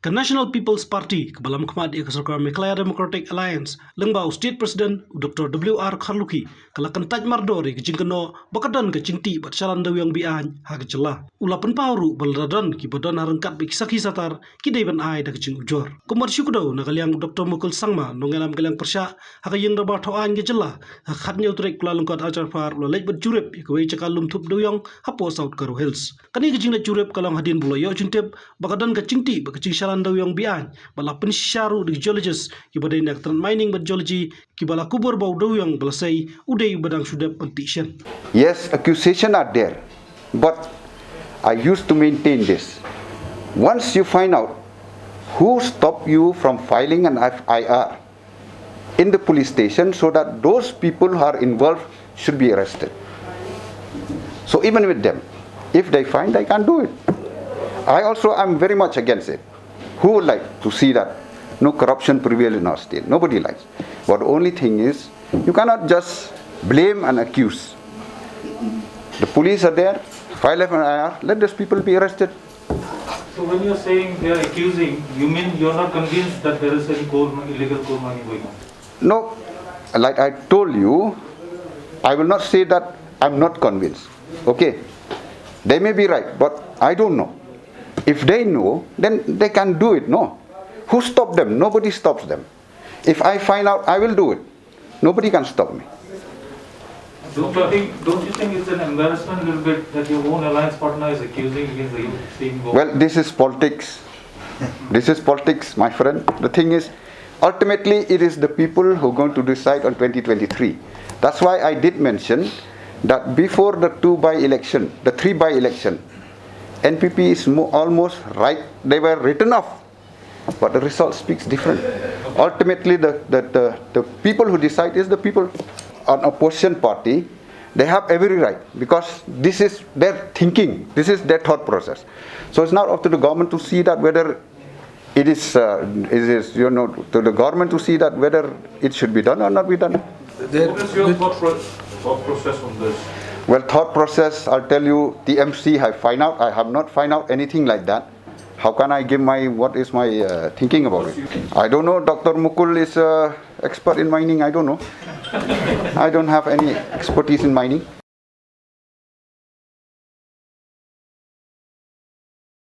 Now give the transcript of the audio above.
Ke National People's Party ke balam khmat ke Sarkar Meghalaya Democratic Alliance lengbau State President Dr. W.R. Kharluki kala Kyntait mardori ke jingkynnoh bakadan ke jingtih bat shalan dewïong beaiñ ha ke Jylla ula penpauru balradan ki badan harangkat bi kisaki satar ki deiban ai da ke jing ujor kumar syukdo na kaliang Dr. Mukul Sangma nongelam kaliang persya ha ke yeng dabar thoan ke Jylla ha khatnya utrek kula lengkot ajar far ula lej bat jurep ke wei cakalum thup dewïong hapoh South Karo Hills kani ke jingla jurep kalang hadin bulo yo jintep bakadan ke jingtih bak jing shalan dewïong beaiñ bala pensyaru di geologist ki badai nak tran mining bat geology ki bala kubur bau dewïong bala sei udai badang sudap pentisyen. Yes, accusations are there, but I used to maintain this. Once you find out who stopped you from filing an FIR in the police station, so that those people who are involved should be arrested. So even with them, if they find, they can do it. I also am very much against it. Who would like to see that no corruption prevail in our state? Nobody likes. But the only thing is, you cannot just blame and accuse. The police are there, file FIR, let those people be arrested. So when you're saying they are accusing, you mean you're not convinced that there is any illegal coal mining going on? No, like I told you, I will not say that I'm not convinced. Okay, they may be right, but I don't know. If they know, then they can do it, no? Who stopped them? Nobody stops them. If I find out, I will do it. Nobody can stop me. Don't you think it's an embarrassment a little bit that your own alliance partner is accusing against the same goal? Well, this is politics. This is politics, my friend. The thing is, ultimately, it is the people who are going to decide on 2023. That's why I did mention that before the three by-election, NPP is almost right. They were written off, but the result speaks different. Ultimately, the people who decide is the people. An opposition party, they have every right, because this is their thinking, this is their thought process. So it's not up to the government to see that whether it is to the government to see that whether it should be done or not be done. What is your thought process on this? Well, thought process, I'll tell you, TMC I have not found out anything like that. How can I give what is my thinking about it? I don't know. Dr. Mukul is expert in mining. I don't know. I don't have any expertise in mining.